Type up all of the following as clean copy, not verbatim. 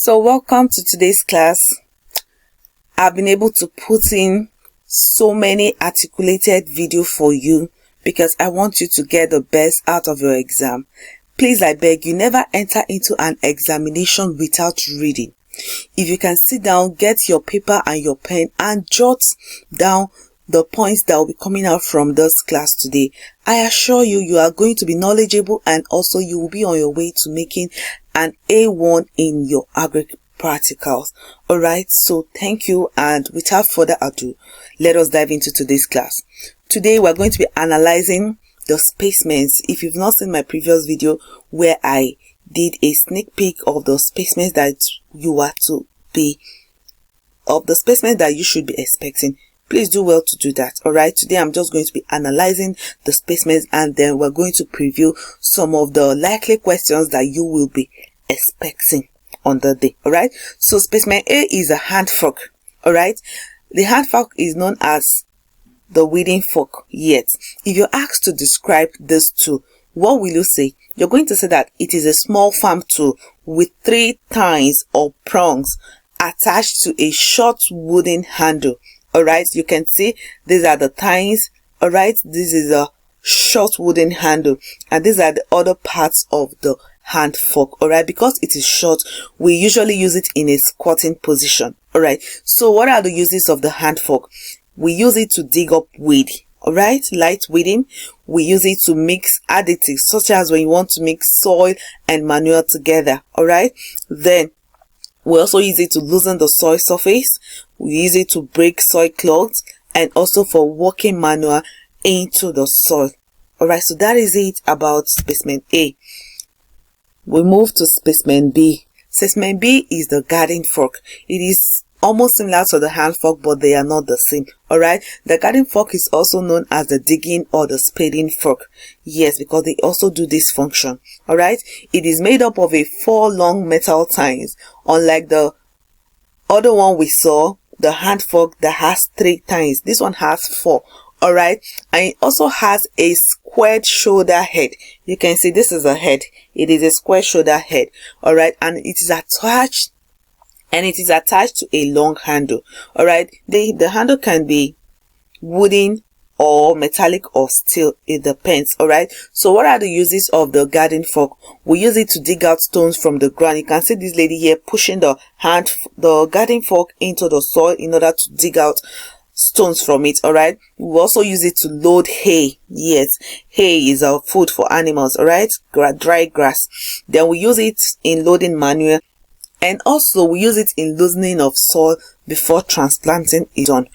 So welcome to today's class. I've been able to put in so many articulated video for you because I want you to get the best out of your exam. Please, I beg you, never enter into an examination without reading. If you can sit down, get your paper and your pen and jot down the points that will be coming out from this class today, I assure you, you are going to be knowledgeable and also you will be on your way to making an A1 in your agric practicals. Alright, so thank you, and without further ado, let us dive into today's class. Today we're going to be analyzing the specimens. If you've not seen my previous video where I did a sneak peek of the specimens that you are to be, of the specimens that you should be expecting, please do well to do that. Alright, today I'm just going to be analyzing the specimens and then we're going to preview some of the likely questions that you will be expecting on the day. Alright, so specimen A is a hand fork. Alright, the hand fork is known as the weeding fork. Yet, if you're asked to describe this tool, what will you say? You're going to say that it is a small farm tool with 3 tines or prongs attached to a short wooden handle. Alright, you can see these are the tines. Alright, this is a short wooden handle and these are the other parts of the hand fork. Alright, because it is short, we usually use it in a squatting position. Alright, so what are the uses of the hand fork? We use it to dig up weed. Alright, light weeding. We use it to mix additives, such as when you want to mix soil and manure together. Alright, then we also use it to loosen the soil surface. We use it to break soil clogs and also for working manure into the soil. Alright, so that is it about specimen A. We move to specimen B. Specimen B is the garden fork. It is almost similar to the hand fork, but they are not the same. Alright, the garden fork is also known as the digging or the spading fork. Yes, because they also do this function. Alright, it is made up of 4 long metal tines, unlike the other one we saw, the hand fork that has 3 tines. This one has 4. Alright, and it also has a squared shoulder head. You can see this is a head. It is a square shoulder head. Alright, and it is attached to a long handle. Alright, the handle can be wooden or metallic or steel. It depends. Alright, so what are the uses of the garden fork? We use it to dig out stones from the ground. You can see this lady here pushing the garden fork into the soil in order to dig out stones from it. Alright, we also use it to load hay. Yes, hay is our food for animals. Alright, dry grass. Then we use it in loading manure, and also we use it in loosening of soil before transplanting is done.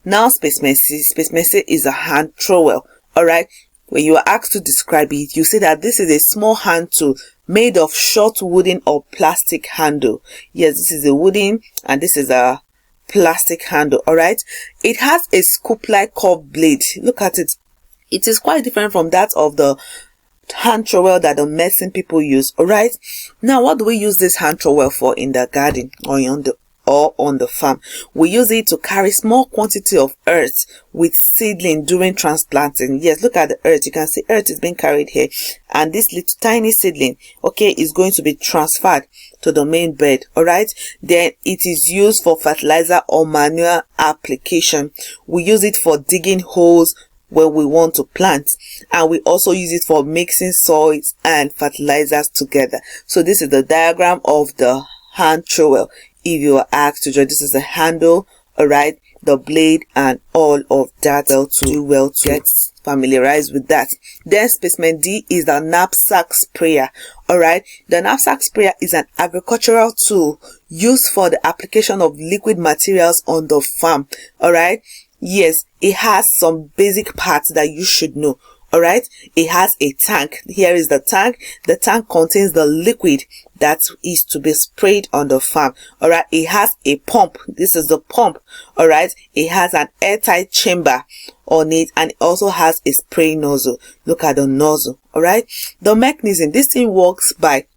Now specimen C. Specimen C is a hand trowel. Alright, when you are asked to describe it, you say that this is a small hand tool made of short wooden or plastic handle. Yes, this is a wooden and this is a plastic handle. Alright, it has a scoop-like curved blade. Look at it. It is quite different from that of the hand trowel that the medicine people use. Alright, now what do we use this hand trowel for in the garden or on the farm? We use it to carry small quantity of earth with seedling during transplanting. Yes, look at the earth. You can see earth is being carried here, and this little tiny seedling, okay, is going to be transferred to the main bed. Alright, then it is used for fertilizer or manure application. We use it for digging holes when we want to plant, and we also use it for mixing soils and fertilizers together. So this is the diagram of the hand trowel. If you are asked to draw, this is the handle, alright, the blade and all of that. Well to get familiarized with that. Then specimen D is the knapsack sprayer. Alright, the knapsack sprayer is an agricultural tool used for the application of liquid materials on the farm. Alright, yes, it has some basic parts that you should know. Alright, it has a tank. Here is the tank. The tank contains the liquid that is to be sprayed on the farm. Alright, it has a pump. This is the pump. Alright, it has an airtight chamber on it, and it also has a spray nozzle. Look at the nozzle. Alright, the mechanism, this thing works by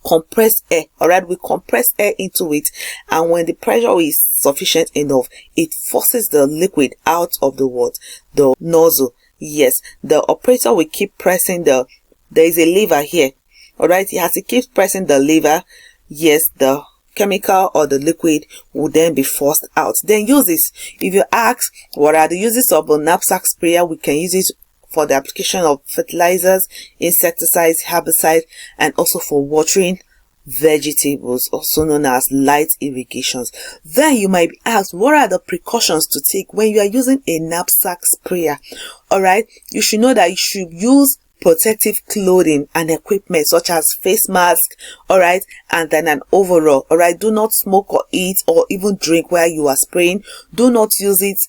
compressed air. Alright, we compress air into it, and when the pressure is sufficient enough, it forces the liquid out of the nozzle. Yes, the operator will keep pressing there is a lever here. Alright, he has to keep pressing the lever. Yes, the chemical or the liquid will then be forced out. Then use this. If you ask what are the uses of a knapsack sprayer, we can use it for the application of fertilizers, insecticides, herbicides, and also for watering vegetables, also known as light irrigations. Then you might be asked, what are the precautions to take when you are using a knapsack sprayer? All right, you should know that you should use protective clothing and equipment such as face mask, all right, and then an overall. All right, do not smoke or eat or even drink while you are spraying. Do not use it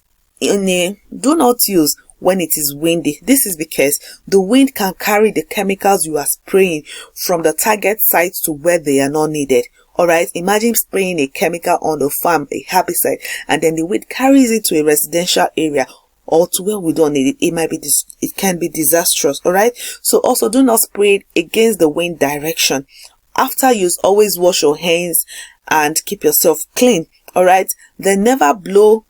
when it is windy. This is because the wind can carry the chemicals you are spraying from the target sites to where they are not needed. All right, imagine spraying a chemical on the farm, a herbicide, and then the wind carries it to a residential area or to where we don't need it. It can be disastrous. All right, so also do not spray it against the wind direction. After use, always wash your hands and keep yourself clean. All right, then never blow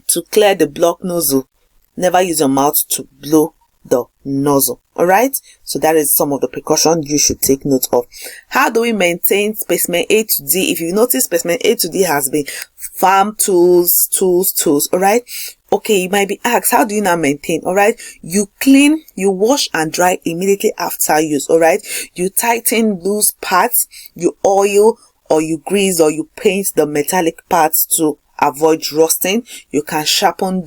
to clear the block nozzle. Never use your mouth to blow the nozzle. All right, so that is some of the precautions you should take note of. How do we maintain specimen A to D? If you notice, specimen A to D has been farm tools. All right, okay, you might be asked, how do you now maintain? All right, you clean, you wash and dry immediately after use. All right, you tighten loose parts, you oil or you grease or you paint the metallic parts to avoid rusting. You can sharpen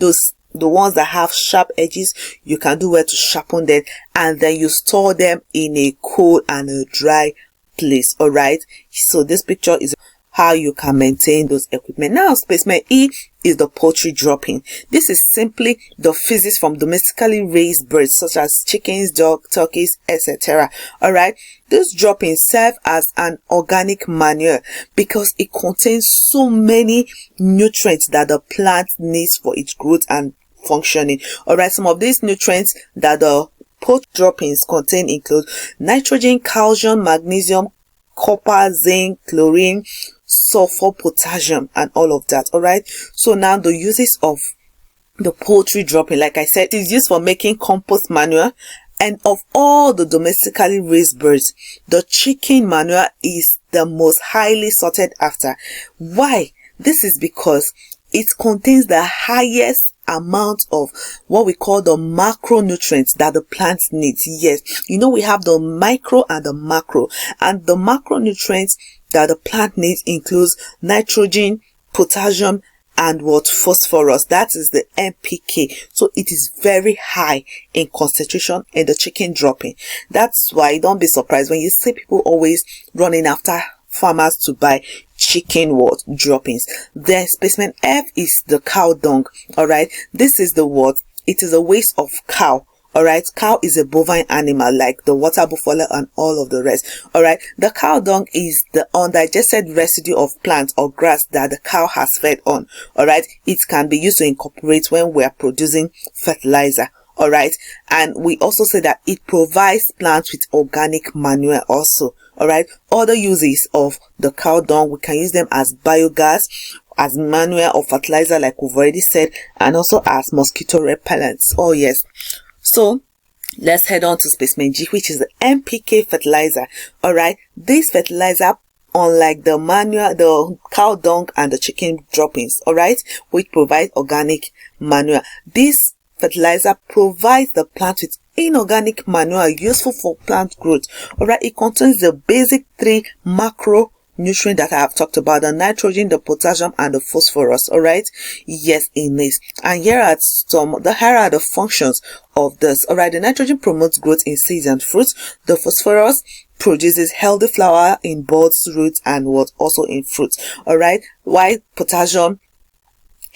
the ones that have sharp edges. You can do well to sharpen them, and then you store them in a cool and a dry place. All right, so this picture is how you can maintain those equipment. Now, specimen E is the poultry dropping. This is simply the feces from domestically raised birds such as chickens, dogs, turkeys, etc. All right, this dropping serve as an organic manure because it contains so many nutrients that the plant needs for its growth and functioning. All right, some of these nutrients that the poultry droppings contain include nitrogen, calcium, magnesium, copper, zinc, chlorine, sulfur, potassium, and all of that. All right, so now the uses of the poultry dropping, like I said, is used for making compost manure. And of all the domestically raised birds, the chicken manure is the most highly sought after. Why? This is because it contains the highest amount of what we call the macronutrients that the plant needs. Yes, you know, we have the micro and the macro, and the macronutrients that the plant needs includes nitrogen, potassium, and phosphorus. That is the NPK. So it is very high in concentration in the chicken dropping. That's why don't be surprised when you see people always running after farmers to buy chicken droppings. Then specimen F is the cow dung. All right, this is the it is a waste of cow. All right, cow is a bovine animal like the water buffalo and all of the rest. All right, the cow dung is the undigested residue of plant or grass that the cow has fed on. All right, it can be used to incorporate when we are producing fertilizer. All right, and we also say that it provides plants with organic manure also. All right, other uses of the cow dung, we can use them as biogas, as manure or fertilizer like we've already said, and also as mosquito repellents. Oh yes, so let's head on to specimen G, which is the NPK fertilizer. All right, this fertilizer, unlike the manure, the cow dung and the chicken droppings, all right, which provide organic manure, this fertilizer provides the plant with inorganic manure useful for plant growth. All right, it contains the basic 3 macronutrients that I have talked about: the nitrogen, the potassium, and the phosphorus. All right, yes, in this. And here are the functions of this. All right, the nitrogen promotes growth in seeds and fruits. The phosphorus produces healthy flower in buds, roots, and also in fruits. All right, while potassium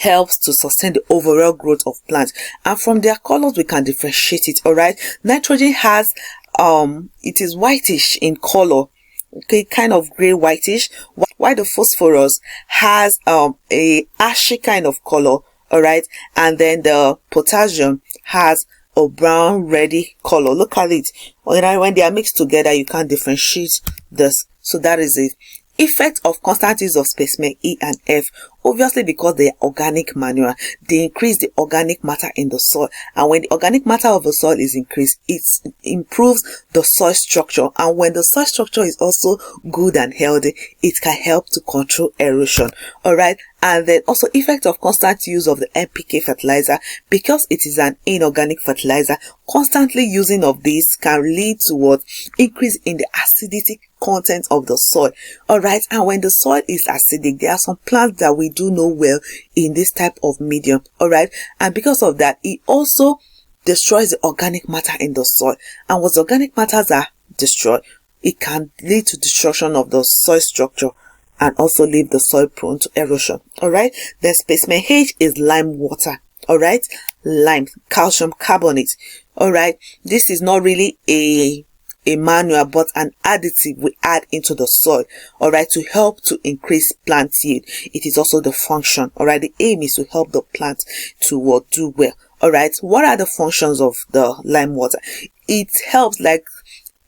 helps to sustain the overall growth of plants, and from their colors we can differentiate it. All right, nitrogen has it is whitish in color, okay, kind of gray whitish, while the phosphorus has a ashy kind of color. All right, and then the potassium has a brown reddy color. Look at it. All right, when they are mixed together you can't differentiate this. So that is it. Effect of constant use of specimen E and F. obviously because they are organic manure. They increase the organic matter in the soil, and when the organic matter of the soil is increased, it improves the soil structure, and when the soil structure is also good and healthy, it can help to control erosion. All right. And then also effect of constant use of the NPK fertilizer, because it is an inorganic fertilizer. Constantly using of this can lead to what? Increase in the acidity content of the soil. All right. And when the soil is acidic, there are some plants that we do know well in this type of medium. All right. And because of that, it also destroys the organic matter in the soil. And once organic matters are destroyed, it can lead to destruction of the soil structure and also leave the soil prone to erosion. All right. The specimen H is lime water. All right. Lime, calcium carbonate. All right. This is not really a manure, but an additive we add into the soil. All right. To help to increase plant yield. It is also the function. All right. The aim is to help the plant to do well. All right. What are the functions of the lime water? It helps, like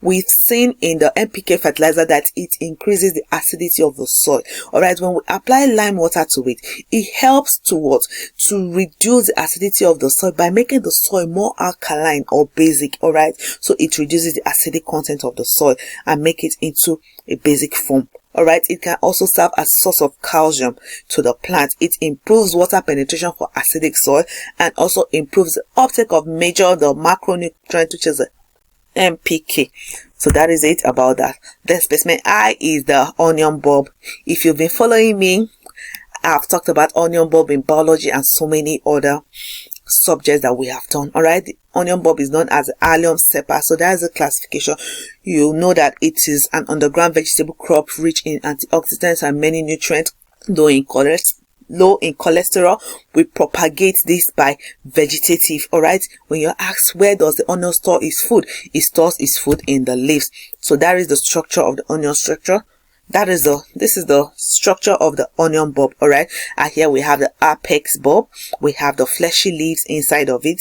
we've seen in the NPK fertilizer, that it increases the acidity of the soil. All right. When we apply lime water to it, it helps to what? To reduce the acidity of the soil by making the soil more alkaline or basic. All right. So it reduces the acidic content of the soil and make it into a basic form. All right. It can also serve as source of calcium to the plant. It improves water penetration for acidic soil and also improves the uptake of the macronutrient, which is the NPK. So that is it about that. The specimen I is the onion bulb. If you've been following me, I've talked about onion bulb in biology and so many other subjects that we have done. All right. The onion bulb is known as Allium cepa. So that is the classification. You know that it is an underground vegetable crop rich in antioxidants and many nutrients, low in cholesterol. We propagate this by vegetative. All right. When you're asked where does the onion store its food, it stores its food in the leaves. So that is the structure of the onion structure. This is the structure of the onion bulb. All right. And here we have the apex bulb. We have the fleshy leaves inside of it,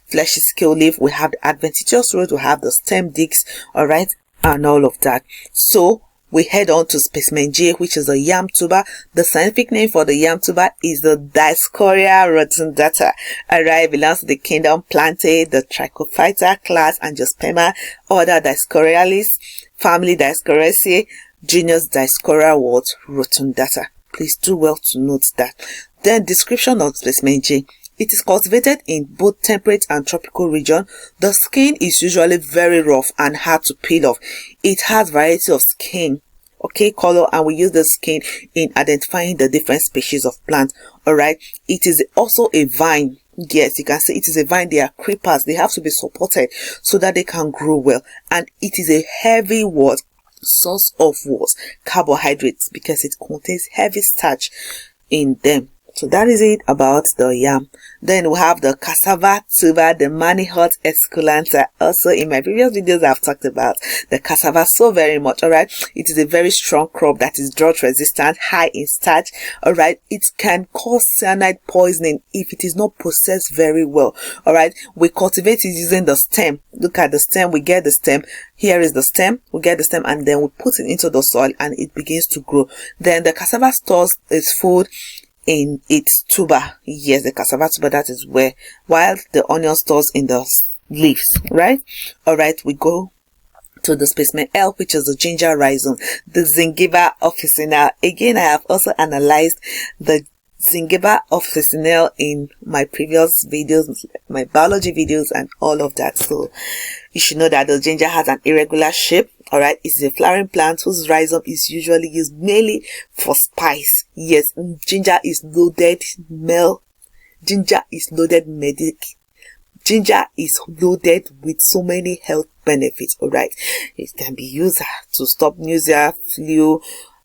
fleshy scale leaf. We have the adventitious root. We have the stem discs. All right. And all of that. So we head on to specimen J, which is a yam tuber. The scientific name for the yam tuber is the Dioscorea rotundata. Alright, belongs to the kingdom Plantae, the Trichophyta class, Angiosperma, order Dioscorealis, family Dioscoreaceae, genus Dioscorea rotundata. Please do well to note that. Then description of specimen J. It is cultivated in both temperate and tropical region. The skin is usually very rough and hard to peel off. It has variety of skin, color, and we use the skin in identifying the different species of plants. All right. It is also a vine. Yes, you can see it is a vine. They are creepers. They have to be supported so that they can grow well. And it is a heavy source of carbohydrates, because it contains heavy starch in them. So that is it about the yam. Then we have the cassava tuber, the manihot esculenta. Also in my previous videos, I've talked about the cassava so very much. All right. It is a very strong crop that is drought resistant, high in starch. All right. It can cause cyanide poisoning if it is not processed very well. All right. We cultivate it using the stem. Look at the stem. We get the stem. Here is the stem. We get the stem and then we put it into the soil and it begins to grow. Then the cassava stores its food in its tuber. Yes, the cassava tuber, that is where, while the onion stores in the leaves, right? All right, we go to the specimen L, which is the ginger rhizome, the Zingiber officinale. Again, I have also analyzed the Zingiber officinale in my previous videos, my biology videos and all of that. So you should know that the ginger has an irregular shape. All right. It's a flowering plant whose rhizome is usually used mainly for spice. Yes. Ginger is loaded Ginger is loaded with so many health benefits. All right. It can be used to stop nausea, flu,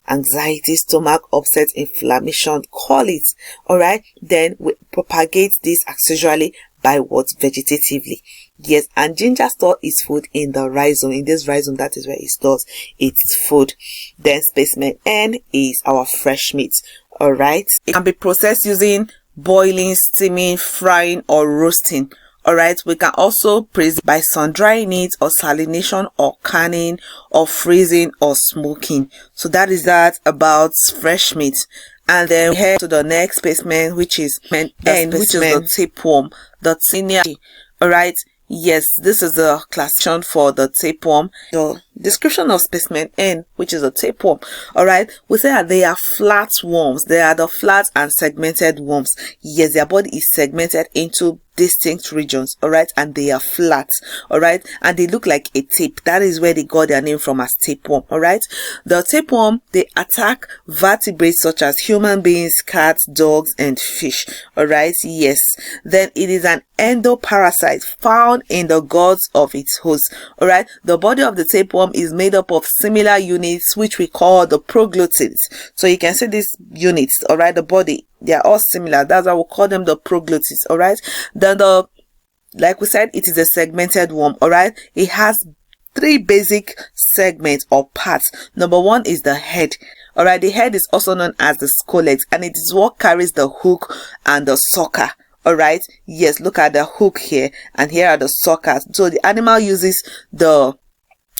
anxiety, stomach upset, inflammation, call it. All right. Then we propagate this accessorily by vegetatively. Yes, and ginger stores its food in the rhizome. In this rhizome, that is where it stores its food. Then specimen N is our fresh meat. All right. It can be processed using boiling, steaming, frying, or roasting. All right, we can also preserve by sun drying it, or salination, or canning, or freezing, or smoking. So that is that about fresh meat. And then we head to the next specimen, which is which is the tapeworm, the tinea. All right. Yes, this is the classification for the tapeworm. The description of specimen N, which is a tapeworm. All right, we say that they are flat worms. They are the flat and segmented worms. Yes, their body is segmented into distinct regions. All right, and they are flat. All right, and they look like a tape. That is where they got their name from, as tapeworm. All right, the tapeworm, they attack vertebrates such as human beings, cats, dogs, and fish. All right, yes. Then it is an endoparasite found in the guts of its host. All right, the body of the tapeworm is made up of similar units, which we call the proglottids. So you can see these units. All right, the body, they are all similar. That's why we call them the proglottids. All right, then like we said, it is a segmented worm. All right, it has 3 basic segments or parts. Number 1 is the head. All right, the head is also known as the scolex, and it is what carries the hook and the sucker. All right, yes, look at the hook here, and here are the suckers. So the animal uses the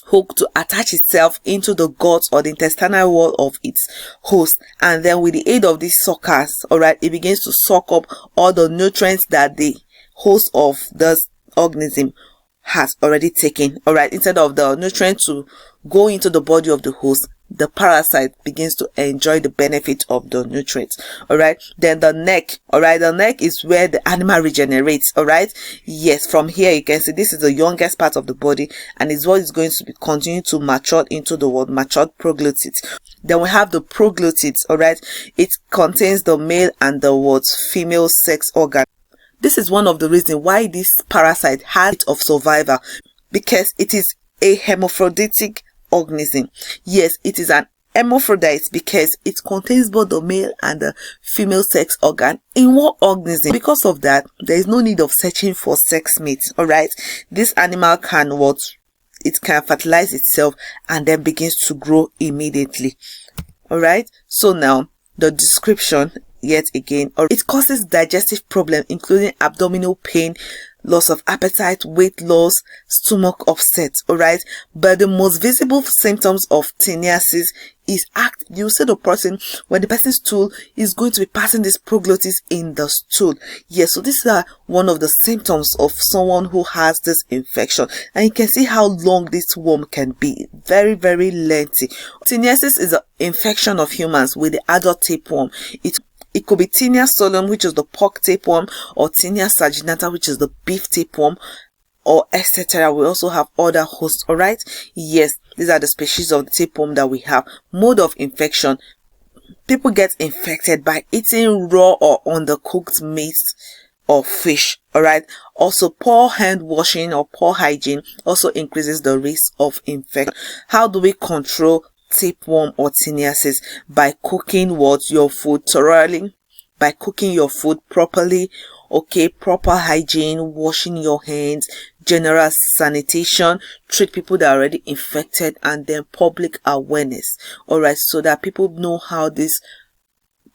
hook to attach itself into the gut or the intestinal wall of its host, and then with the aid of these suckers, all right, it begins to suck up all the nutrients that the host of the organism has already taken. All right, instead of the nutrients to go into the body of the host, the parasite begins to enjoy the benefit of the nutrients. All right, then the neck. All right, the neck is where the animal regenerates. All right, yes, from here you can see this is the youngest part of the body, and is what is going to be continue to mature into the word matured proglottids. Then we have the proglottids. All right, it contains the male and the female sex organ. This is one of the reasons why this parasite has of survival, because it is a hermaphroditic organism. Yes, it is an hermaphrodite because it contains both the male and the female sex organ in one organism. Because of that, there is no need of searching for sex mates. All right, this animal can it can fertilize itself and then begins to grow immediately. All right, so now the description yet again, it causes digestive problem including abdominal pain, loss of appetite, weight loss, stomach upset. All right, but the most visible symptoms of teniasis is you see the person when the person's stool is going to be passing this proglottis in the stool. Yes, so these are one of the symptoms of someone who has this infection, and you can see how long this worm can be. Very, very lengthy. Teniasis is an infection of humans with the adult tapeworm. It could be Tinea solum, which is the pork tapeworm, or Tinea saginata, which is the beef tapeworm, or etc. We also have other hosts. All right, yes, these are the species of the tapeworm that we have. Mode of infection: people get infected by eating raw or undercooked meat or fish. All right, also poor hand washing or poor hygiene also increases the risk of infection. How do we control tapeworm or teniasis? By cooking your food thoroughly, by cooking your food properly, okay, proper hygiene, washing your hands, general sanitation, treat people that are already infected, and then public awareness. All right, so that people know how this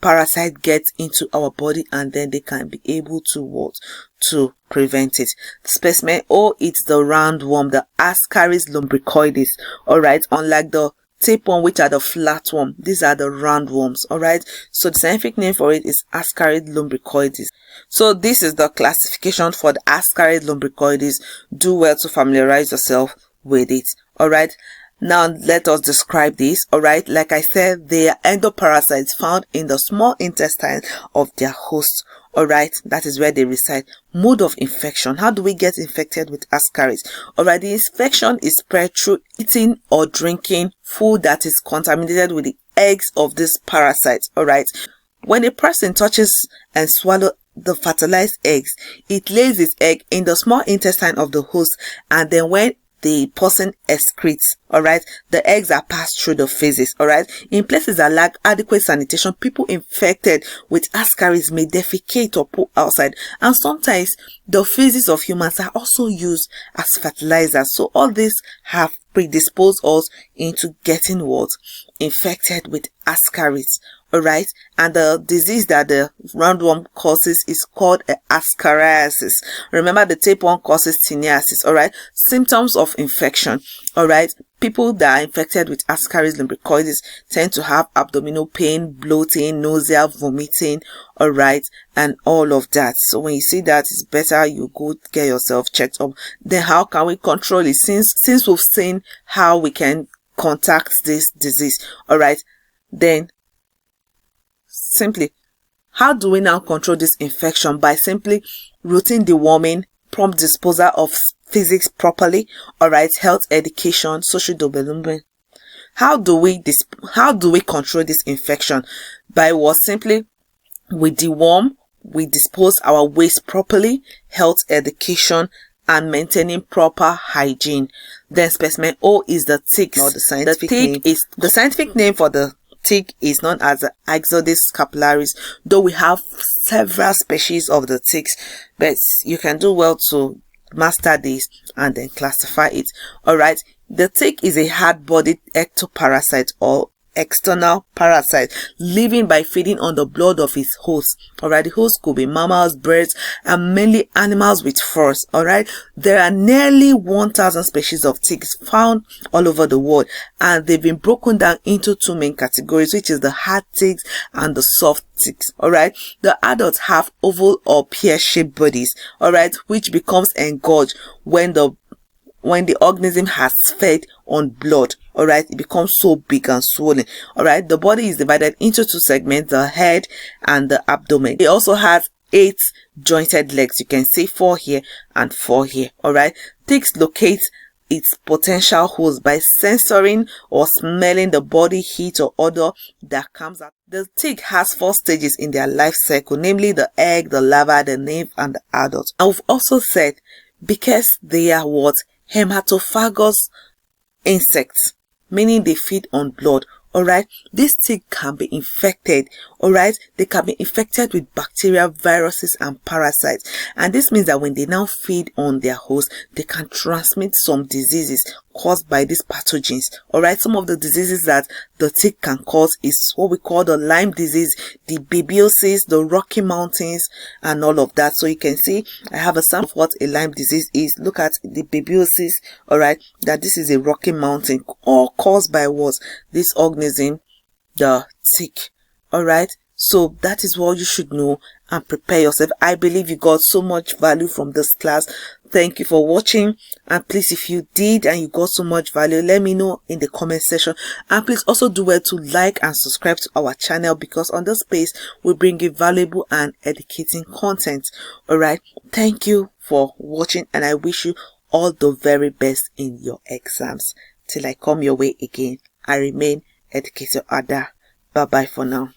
parasite gets into our body, and then they can be able to prevent it. Specimen O, it's the roundworm, the Ascaris lumbricoides. All right, unlike the tapeworm, which are the flatworm, these are the roundworms. All right, so the scientific name for it is Ascaris lumbricoides. So this is the classification for the Ascaris lumbricoides. Do well to familiarize yourself with it. All right, now let us describe this. All right, like I said, they are endoparasites found in the small intestine of their host. All right, that is where they reside. Mode of infection: how do we get infected with Ascaris? All right, the infection is spread through eating or drinking food that is contaminated with the eggs of this parasite. All right, when a person touches and swallows the fertilized eggs, it lays its egg in the small intestine of the host, and then when the person excretes, all right, the eggs are passed through the feces. All right, in places that lack adequate sanitation, people infected with Ascaris may defecate or poo outside, and sometimes the feces of humans are also used as fertilizers. So all these have predispose us into getting what? Infected with ascaris. Alright, and the disease that the roundworm causes is called ascariasis. Remember, the tapeworm causes tiniasis. Alright, symptoms of infection. Alright, people that are infected with ascaris lumbricoides tend to have abdominal pain, bloating, nausea, vomiting. Alright, and all of that. So when you see that, it's better you go get yourself checked up. Then how can we control it? Since we've seen how we can contact this disease, alright, then simply, how do we now control this infection? By simply routine deworming, prompt disposal of physics properly, alright, health education, social development. How do we control this infection? By what? Simply, we deworm, we dispose our waste properly, health education, and maintaining proper hygiene. Then specimen O is the ticks. Or the scientific name. The scientific name for the tick is known as the Ixodes scapularis, though we have several species of the ticks, but you can do well to master this and then classify it. Alright, the tick is a hard-bodied ectoparasite or external parasite living by feeding on the blood of its host. Alright, the host could be mammals, birds, and mainly animals with furs. Alright, there are nearly 1,000 species of ticks found all over the world, and they've been broken down into two main categories, which is the hard ticks and the soft ticks. Alright, the adults have oval or pear-shaped bodies, alright, which becomes engorged when the organism has fed on blood. Alright, it becomes so big and swollen. Alright, the body is divided into two segments, the head and the abdomen. It also has 8 jointed legs. You can see 4 here and 4 here. Alright, ticks locate its potential host by censoring or smelling the body heat or odor that comes out. The tick has 4 stages in their life cycle, namely the egg, the larva, the nymph, and the adult. And we've also said, because they are what? Hematophagous insects, meaning they feed on blood. Alright, this tick can be infected. Alright, they can be infected with bacteria, viruses, and parasites, and this means that when they now feed on their host, they can transmit some diseases caused by these pathogens. Alright, some of the diseases that the tick can cause is what we call the Lyme disease, the babesiosis, the Rocky Mountains, and all of that. So you can see I have a sample of what a Lyme disease is. Look at the babesiosis. Alright, that this is a Rocky Mountain, all caused by what? This organism, the tick. Alright, so that is what you should know and prepare yourself. I believe you got so much value from this class. Thank you for watching, and please, if you did and you got so much value, let me know in the comment section. And please also do well to like and subscribe to our channel, because on this space we bring you valuable and educating content. Alright, thank you for watching, and I wish you all the very best in your exams. Till I come your way again, I remain Educator Ada. Bye bye for now.